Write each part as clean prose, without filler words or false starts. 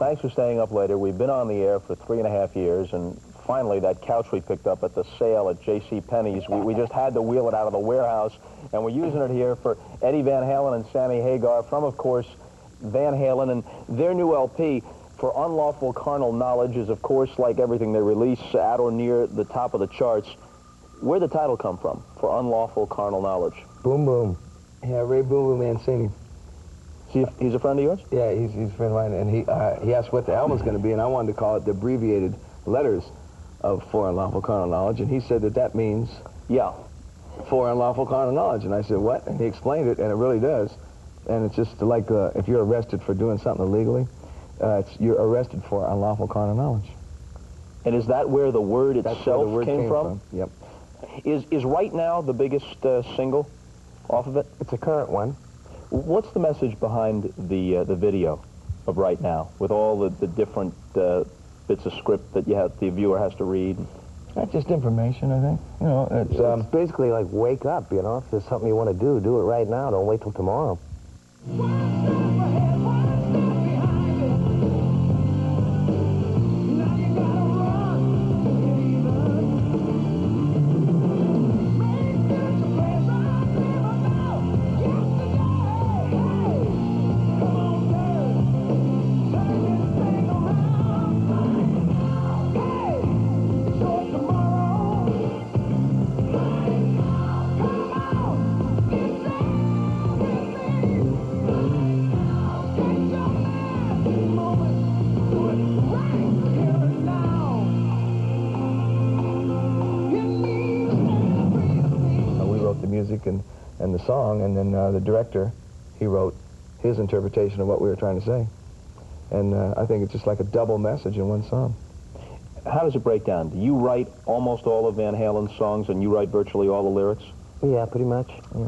thanks for staying up later. We've been on the air for 3.5 years, and finally that couch we picked up at the sale at J.C. Penney's, we just had to wheel it out of the warehouse, and we're using it here for Eddie Van Halen and Sammy Hagar from, of course, Van Halen, and their new LP, For Unlawful Carnal Knowledge, is, of course, like everything they release, at or near the top of the charts. Where'd the title come from, For Unlawful Carnal Knowledge? Boom Boom. Yeah, Ray Boom Boom Mancini. He's a friend of yours? Yeah, he's a friend of mine, and he asked what the album's going to be, and I wanted to call it the abbreviated letters of For Unlawful Carnal Knowledge, and he said that means, yeah, For Unlawful Carnal Knowledge, and I said, what? And he explained it, and it really does, and it's just like if you're arrested for doing something illegally, you're arrested for unlawful carnal knowledge. And is that where the word That's itself where the word came from? Yep. Is Right Now the biggest single off of it? It's a current one. What's the message behind the video of Right Now, with all the different bits of script that the viewer has to read? That's just information, I think. You know, it's basically like wake up, you know. If there's something you want to do it right now. Don't wait till tomorrow. And the song, and then the director, he wrote his interpretation of what we were trying to say. And I think it's just like a double message in one song. How does it break down? Do you write almost all of Van Halen's songs, and you write virtually all the lyrics? Yeah, pretty much. Yeah.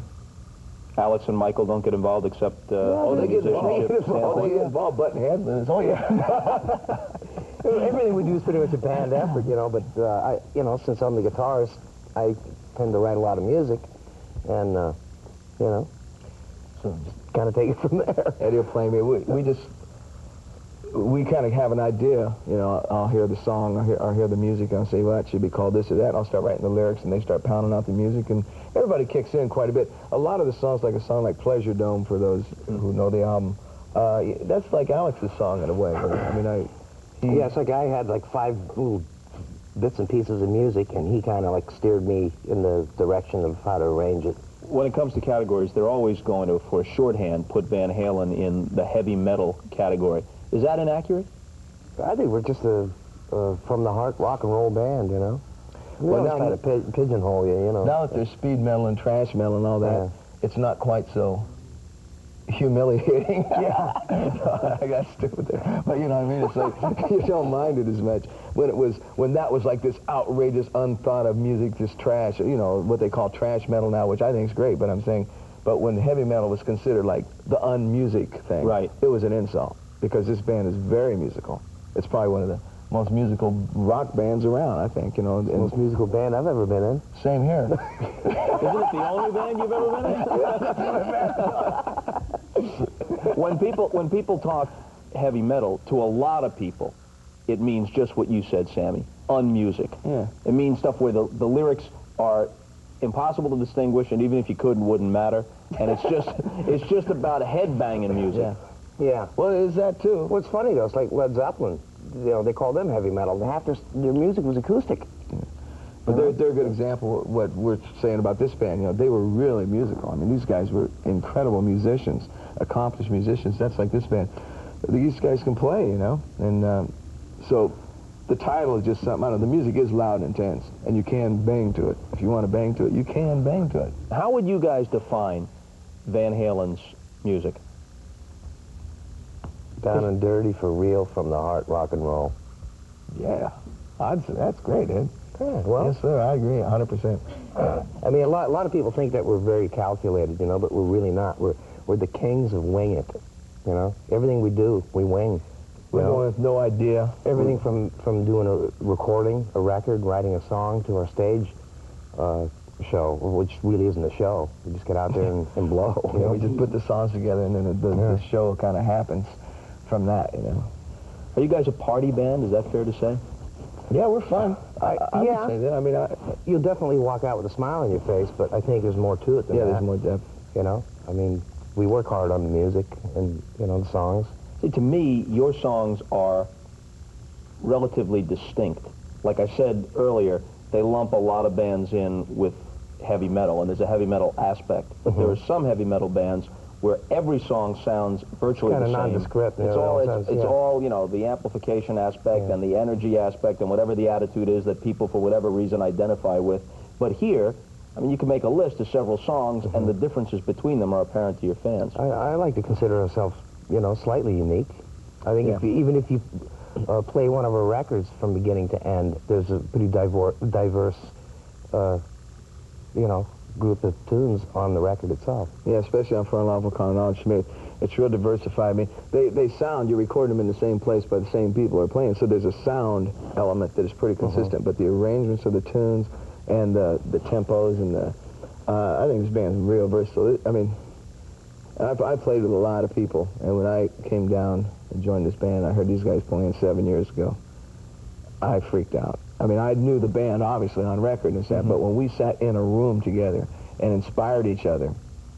Alex and Michael don't get involved except they get involved button heads. Oh yeah. Everything we do is pretty much a band effort, you know. But since I'm the guitarist, I tend to write a lot of music. And, so just kind of take it from there. Eddie will play me. We kind of have an idea, you know. I'll hear the song, I'll hear the music, and I'll say, well, that should be called this or that. And I'll start writing the lyrics, and they start pounding out the music, and everybody kicks in quite a bit. A lot of the songs, like a song like Pleasure Dome, for those who know the album, that's like Alex's song in a way. I mean, yeah, it's like I had like 5 little bits and pieces of music, and he kind of like steered me in the direction of how to arrange it. When it comes to categories, they're always going to, for shorthand, put Van Halen in the heavy metal category. Is that inaccurate? I think we're just a from the heart rock and roll band, you know. We always try to pigeonhole you know. Now that there's speed metal and trash metal and all that, it's not quite so humiliating. Yeah. I got stupid there. But you know what I mean? It's like, you don't mind it as much. When that was like this outrageous, unthought of music, just trash, you know, what they call trash metal now, which I think is great, but I'm saying, but when heavy metal was considered like the unmusic thing, right, it was an insult, because this band is very musical. It's probably one of the most musical rock bands around, I think, you know. The most musical band I've ever been in. Same here. Isn't it the only band you've ever been in? When people talk heavy metal, to a lot of people, it means just what you said, Sammy, unmusic. Yeah. It means stuff where the lyrics are impossible to distinguish, and even if you could, wouldn't matter. And it's just about headbanging music. Yeah. Yeah. Well, it is that too. Well, it's funny though. It's like Led Zeppelin. You know, they call them heavy metal. Half their music was acoustic. Yeah. But they're a good example of what we're saying about this band. You know, they were really musical. I mean, these guys were incredible musicians, accomplished musicians. That's like this band. These guys can play, you know, and so the title is just something. I don't know. The music is loud and intense, and you can bang to it. If you want to bang to it, you can bang to it. How would you guys define Van Halen's music? Down and dirty, for real, from the heart, rock and roll. Yeah, I'd say that's great, Ed. Yeah, well, yes, sir, I agree, 100%. I mean, a lot of people think that we're very calculated, you know, but we're really not. We're the kings of wing it, you know. Everything we do, we wing. We're going with no idea. Everything from doing a recording, a record, writing a song, to our stage show, which really isn't a show. We just get out there and blow. Yeah, we just put the songs together, and then the show kind of happens from that, you know. Are you guys a party band? Is that fair to say? Yeah, we're fun. I yeah. would say that. I mean, You'll definitely walk out with a smile on your face, but I think there's more to it than that. there's more depth. You know? I mean, we work hard on the music and, you know, the songs. See, to me, your songs are relatively distinct. Like I said earlier, they lump a lot of bands in with heavy metal, and there's a heavy metal aspect. But there are some heavy metal bands where every song sounds virtually the same. Kind of nondescript. It's all, you know, the amplification aspect and the energy aspect and whatever the attitude is that people, for whatever reason, identify with. But here, I mean, you can make a list of several songs, and the differences between them are apparent to your fans. I like to consider ourselves, you know, slightly unique. I think even if you play one of our records from beginning to end, there's a pretty diverse, you know, group of tunes on the record itself. Yeah, especially on For Unlawful Carnage. I mean, it's real diversified. I mean, they sound, you record them in the same place by the same people who are playing, so there's a sound element that is pretty consistent, but the arrangements of the tunes and the tempos and the, I think this band's real versatile. I mean, I played with a lot of people, and when I came down and joined this band, I heard these guys playing 7 years ago. I freaked out. I mean, I knew the band, obviously, on record and stuff, but when we sat in a room together and inspired each other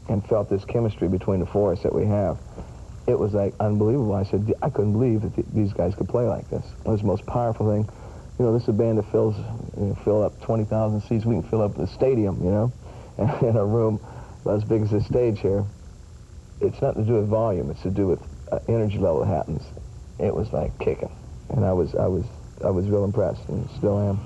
and felt this chemistry between the four of us that we have, it was, like, unbelievable. I said, I couldn't believe that these guys could play like this. It was the most powerful thing. You know, this is a band that fill up 20,000 seats. We can fill up the stadium, you know, in a room about as big as this stage here. It's nothing to do with volume. It's to do with energy level that happens. It was, like, kicking. And I was real impressed, and still am.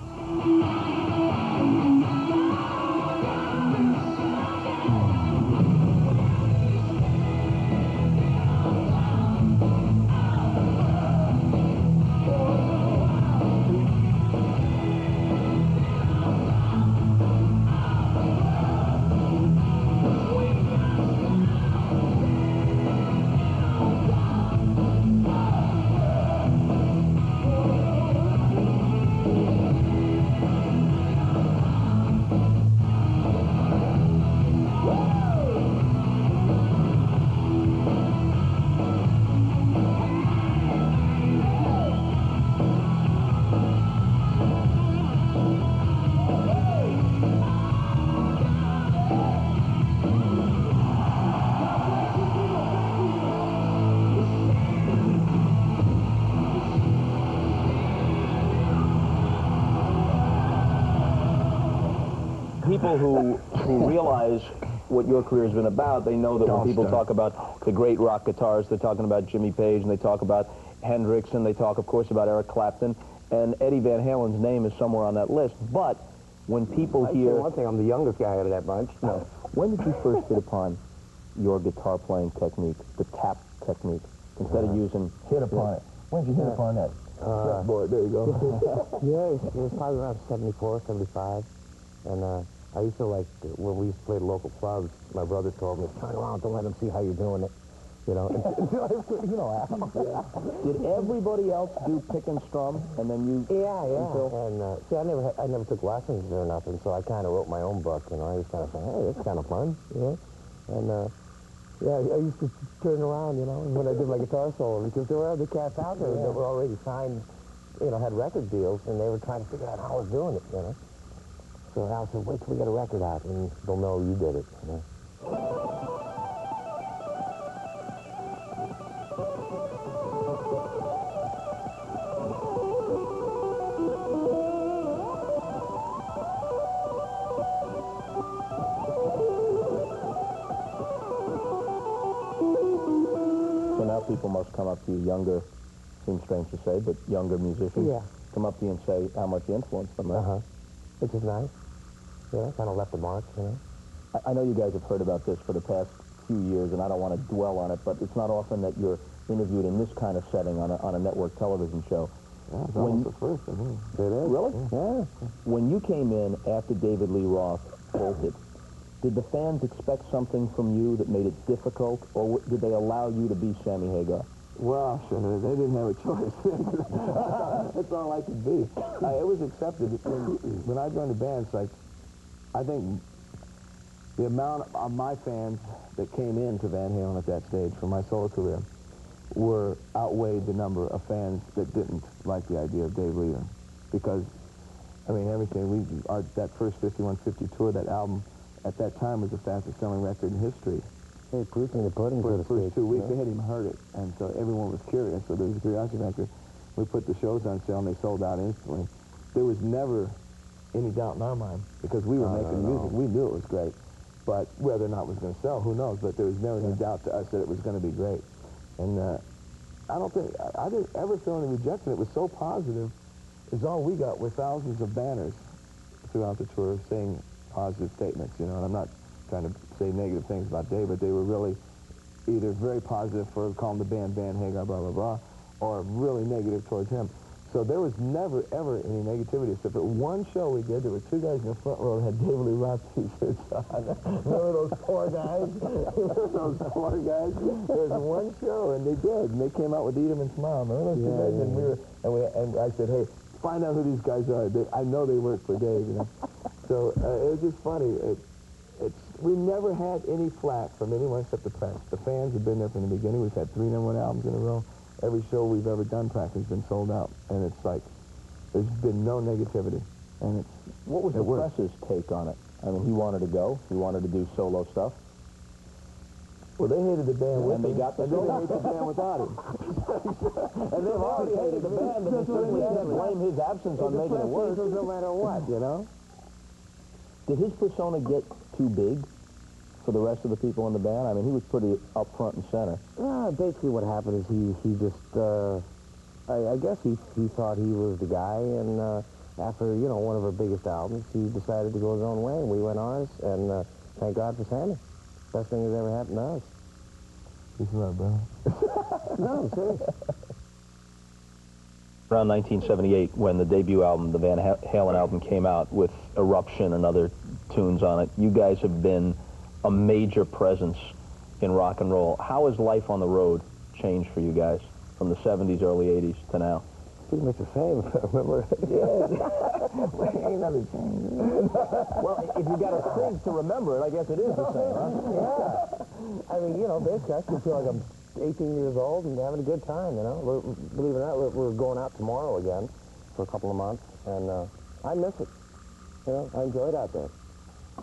People who realize what your career has been about, they know that when people talk about the great rock guitarists, they're talking about Jimmy Page, and they talk about Hendrix, and they talk, of course, about Eric Clapton, and Eddie Van Halen's name is somewhere on that list. But when people hear... One thing, I'm the youngest guy out of that bunch. No. When did you first hit upon your guitar playing technique, the tap technique, instead of using... Hit upon it. When did you hit upon that? Boy, there you go. Yeah, it was probably around 74, 75. And I used to, like, when we used to play the local clubs, my brother told me, turn around, don't let them see how you're doing it. You know, you know, Did everybody else do pick and strum, and then you... Yeah. And, see, I never took lessons or nothing, so I kind of wrote my own book, you know. I was kind of saying, hey, that's kind of fun, you know. And, yeah, I used to turn around, you know, when I did my guitar solo, because there were other cats out there that were already signed, you know, had record deals, and they were trying to figure out how I was doing it, you know. So Al said, wait till we get a record out, and they'll know you did it, you know. So now people must come up to you, younger, seems strange to say, but younger musicians, come up to you and say how much you influenced them, right? Which is nice. Yeah, kind of left a mark, you know. I know you guys have heard about this for the past few years, and I don't want to dwell on it, but it's not often that you're interviewed in this kind of setting on a network television show. Yeah, it's almost the first, I think. It is? Really? Yeah. When you came in after David Lee Roth bolted, did the fans expect something from you that made it difficult, or did they allow you to be Sammy Hagar? Well, sure, they didn't have a choice. That's all I could be. It was accepted. When I joined the band, it's like, I think the amount of my fans that came into Van Halen at that stage for my solo career outweighed the number of fans that didn't like the idea of Dave leaving. Because, I mean, everything, that first 51-50 tour, that album, at that time was the fastest selling record in history. Hey, proof in the pudding, For so the to first speak. 2 weeks, they hadn't even heard it, and so everyone was curious, so there was a curiosity factor. We put the shows on sale, and they sold out instantly. There was never any doubt in our mind, because we were making music. We knew it was great, but whether or not it was going to sell, who knows, but there was never any doubt to us that it was going to be great. And I didn't ever feel any rejection. It was so positive. It's all we got were thousands of banners throughout the tour saying positive statements, you know, and I'm not trying to say negative things about Dave, but they were really either very positive for calling the band Van Hagar, blah, blah, blah, or really negative towards him. So there was never, ever any negativity, except at one show we did, there were 2 guys in the front row that had David Lee Roth t-shirts on. Remember those poor guys? Remember those poor guys? There was one show, and they did, and they came out with Eat 'em and Smile. Remember those 2 guys? And I said, hey, find out who these guys are. I know they work for Dave, you know. So it was just funny. We never had any flack from anyone except the press. The fans have been there from the beginning. We've had 3 #1 albums in a row. Every show we've ever done practically has been sold out, and it's like there's been no negativity. And what was the press's take on it? I mean, he wanted to go. He wanted to do solo stuff. Well, they hated the band with him, and they hate the band without him. And they've already hated the band, but they certainly can't blame his absence on making it worse. No matter what, you know? Did his persona get too big for the rest of the people in the band? I mean, he was pretty up front and center. Basically what happened is he just, I guess he thought he was the guy, and after, you know, one of our biggest albums, he decided to go his own way, and we went ours, and thank God for Sammy. Best thing that's ever happened to us. Peace and love, brother. No, I'm serious. Around 1978, when the debut album, the Van Halen album, came out with Eruption and other tunes on it, you guys have been a major presence in rock and roll. How has life on the road changed for you guys from the 70s, early 80s to now? Pretty much the same, remember? Yeah. Ain't nothing changed. Well, if you got a trig to remember it, I guess it is the same, huh? Yeah. I mean, you know, basically, I still feel like I'm 18 years old and having a good time, you know? Believe it or not, we're going out tomorrow again for a couple of months, and I miss it. You know, I enjoy it out there.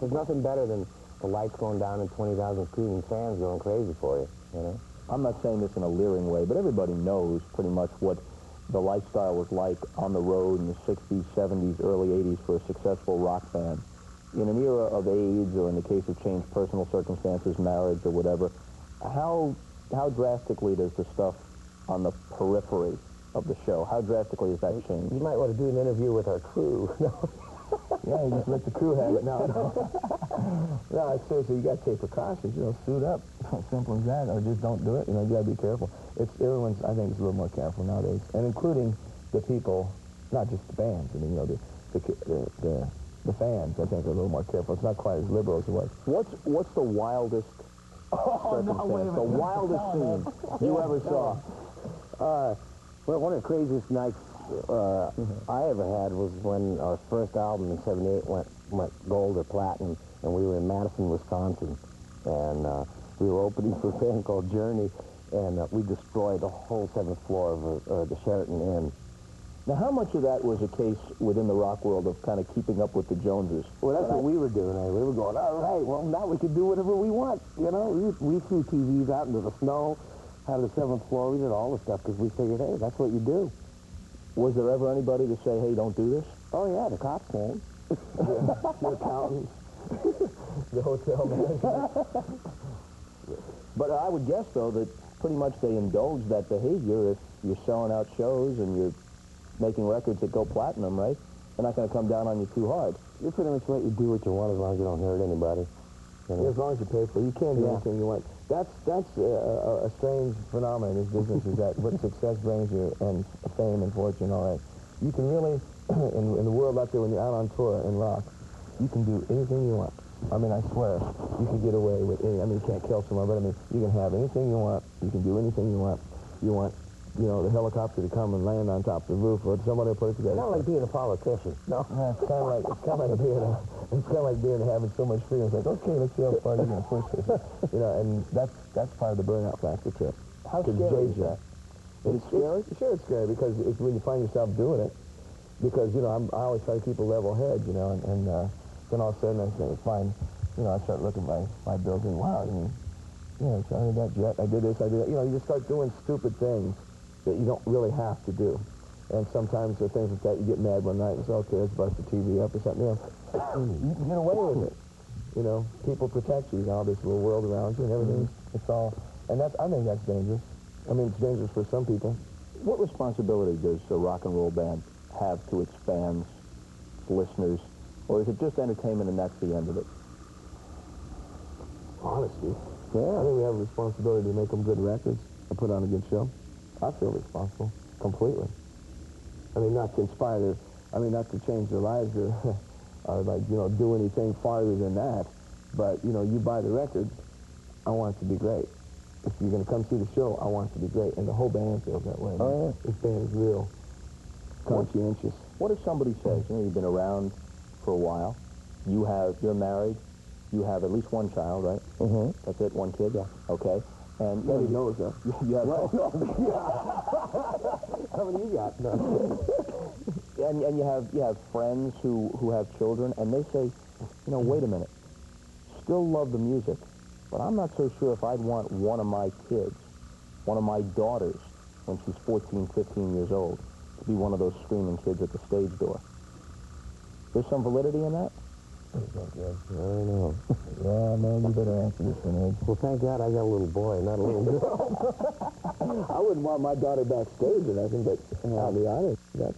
There's nothing better than the lights going down and 20,000 screaming fans going crazy for you, you know? I'm not saying this in a leering way, but everybody knows pretty much what the lifestyle was like on the road in the 60s, 70s, early 80s for a successful rock band. In an era of AIDS, or in the case of changed personal circumstances, marriage or whatever, how drastically does the stuff on the periphery of the show, how drastically has that changed? You might want to do an interview with our crew. Yeah, you just let the crew have it. No, seriously, you got to take precautions. You know, suit up. Simple as that. Or just don't do it. You know, you got to be careful. Everyone's, I think, is a little more careful nowadays, and including the people, not just the bands. I mean, you know, the fans, I think, are a little more careful. It's not quite as liberal as it was. What's the wildest circumstance, the wildest scene you ever saw? Well, one of the craziest nights I ever had was when our first album in '78 went gold or platinum, and we were in Madison, Wisconsin, and we were opening for a band called Journey, and we destroyed the whole 7th floor of the Sheraton Inn. Now, how much of that was a case within the rock world of kind of keeping up with the Joneses? Well, that's what we were doing. We were going, all right, well, now we can do whatever we want, you know? We threw TVs out into the snow, out of the 7th floor. We did all the stuff because we figured, hey, that's what you do. Was there ever anybody to say, hey, don't do this? Oh, yeah, the cops came. The accountants, the hotel manager. But I would guess, though, that pretty much they indulge that behavior if you're selling out shows and you're making records that go platinum, right? They're not going to come down on you too hard. You pretty much let you do what you want as long as you don't hurt anybody. You know? As long as you pay for it. You can't do anything you want. That's a strange phenomenon in this business, is that what success brings you, and fame and fortune, all that. You can really, in the world out there, when you're out on tour in rock, you can do anything you want. I mean, I swear, you can get away with anything. I mean, you can't kill someone, but I mean, you can have anything you want. You can do anything you want. You want, you know, the helicopter to come and land on top of the roof, or somebody to put it together. It's not like being a politician. No. It's kind of like having so much freedom. It's like, okay, let's see how far you're going to push this. You know, and that's part of the burnout factor too. How scary is that? It's scary? Sure, it's scary, because it's when you find yourself doing it. Because, you know, I always try to keep a level head, you know, and then all of a sudden I find, you know, I start looking at my bills and, wow, I mean, you know, I did that jet, I did this, I did that. You know, you just start doing stupid things that you don't really have to do. And sometimes the things like that, you get mad one night and say, okay, let's bust the TV up or something, you know. You can get away with it. You know, people protect you, you know, this little world around you and everything. It's all, and I think that's dangerous. I mean, it's dangerous for some people. What responsibility does a rock and roll band have to its fans, its listeners, or is it just entertainment and that's the end of it? Honesty. Yeah, I think we have a responsibility to make them good records and put on a good show. I feel responsible, completely. I mean, not to inspire their, I mean, not to change their lives or like, you know, do anything farther than that. But, you know, you buy the record, I want it to be great. If you're going to come see the show, I want it to be great. And the whole band feels that way. Oh, yeah. This band is real conscientious. What if somebody says, you know, you've been around for a while, you're married, you have at least one child, right? Mm-hmm. That's it, one kid? Yeah. Okay. And Nobody knows that. You have How many you got? No. and you have friends who have children, and they say, you know, wait a minute, still love the music, but I'm not so sure if I'd want one of my kids, one of my daughters, when she's 14, 15 years old, to be one of those screaming kids at the stage door. There's some validity in that? I don't know. Yeah, man, you better answer this one, Ed. Well, thank God I got a little boy, not a little girl. I wouldn't want my daughter backstage or nothing, but I'll be honest, that's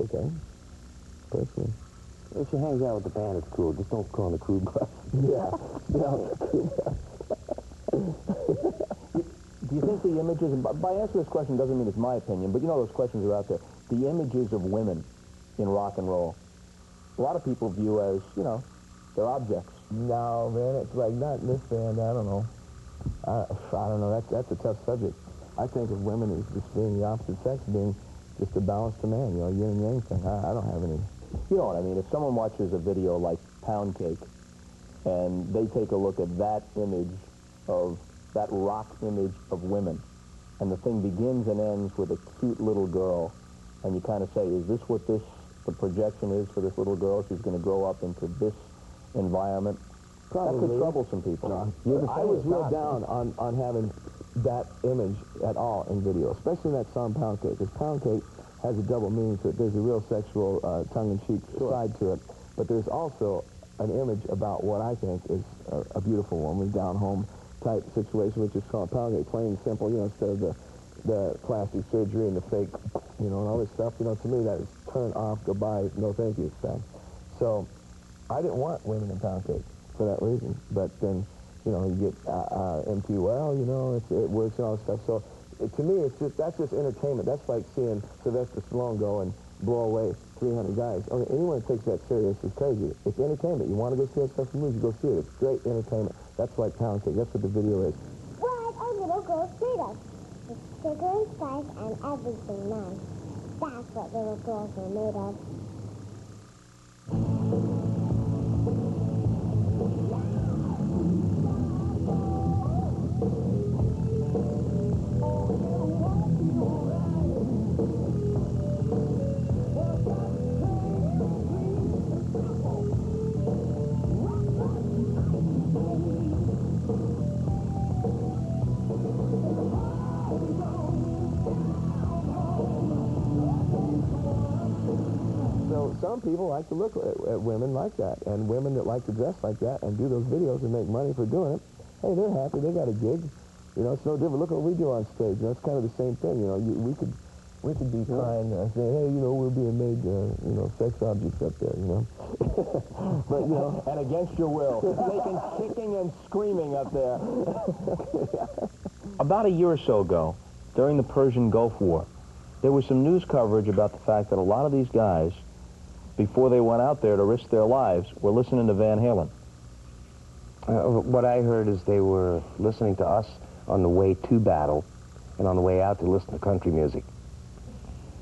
okay. Personally. If she hangs out with the band, it's cool. Just don't call on the crew bus. Yeah, the crew bus. Do you think the images, and by answering this question doesn't mean it's my opinion, but you know those questions are out there, the images of women in rock and roll, a lot of people view as, you know, they're objects. No, man, it's like not in this band. I don't know. I don't know. That's a tough subject. I think of women as just being the opposite sex, being just a balance to man, you know, yin and yang thing. I don't have any. You know what I mean? If someone watches a video like Pound Cake and they take a look at that image of, that rock image of women, and the thing begins and ends with a cute little girl, and you kind of say, is this what the projection is for this little girl? She's going to grow up into this environment. Probably. That could trouble some people. No. I was real down on having that image at all in video, especially in that song Pound Cake, because Pound Cake has a double meaning to it. There's a real sexual, tongue-in-cheek side to it, but there's also an image about what I think is a beautiful woman, down-home type situation, which is called Pound Cake, plain and simple, you know, instead of the plastic surgery and the fake, you know, and all this stuff. You know, to me, that is turn off, goodbye, no thank you stuff. So I didn't want women in Pound Cake for that reason. But then, you know, you get MT, well, you know, it works and all this stuff. So to me, that's just entertainment. That's like seeing Sylvester Stallone go and blow away 300 guys. I mean, anyone that takes that serious is crazy. It's entertainment. You want to go see that stuff from movies, you go see it. It's great entertainment. That's like Pound Cake. That's what the video is. What are little girls made of? With sugar and spice and everything nice. That's what little girls are made of. Some people like to look at women like that, and women that like to dress like that and do those videos and make money for doing it, hey, they're happy. They got a gig. You know, it's no different. Look what we do on stage. You know, it's kind of the same thing. You know, we could be crying, saying, hey, you know, we're being made, you know, sex objects up there, you know. But, you know. And against your will. Making kicking and screaming up there. About a year or so ago, during the Persian Gulf War, there was some news coverage about the fact that a lot of these guys, before they went out there to risk their lives, were listening to Van Halen. What I heard is they were listening to us on the way to battle, and on the way out to listen to country music.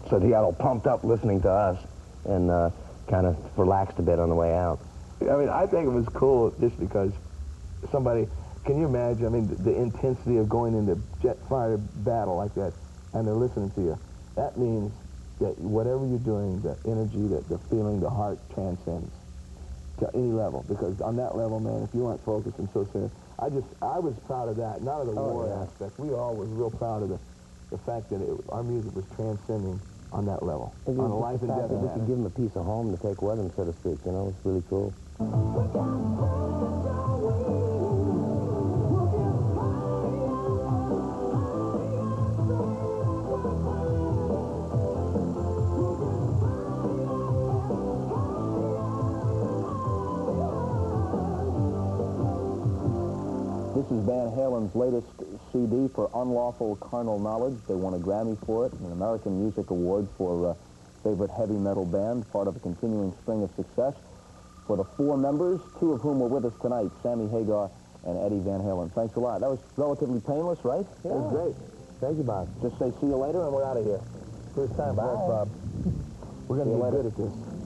So they got all pumped up listening to us, and kind of relaxed a bit on the way out. I mean, I think it was cool just because somebody can you imagine? I mean, the intensity of going into jet fire battle like that, and they're listening to you. That means that whatever you're doing, the energy, the feeling, the heart transcends to any level. Because on that level, man, if you aren't focused and so serious, I was proud of that, not of the war aspect. We all was real proud of the fact that our music was transcending on that level, on a life and death. We could give them a piece of home to take with them, so to speak. You know, it's really cool. This is Van Halen's latest CD for Unlawful Carnal Knowledge. They won a Grammy for it, an American Music Award for Favorite Heavy Metal Band, part of a continuing string of success. For the 4 members, 2 of whom were with us tonight, Sammy Hagar and Eddie Van Halen. Thanks a lot. That was relatively painless, right? Yeah. It was great. Thank you, Bob. Just say see you later, and we're out of here. First time for us, Bob. We're going to get good at this.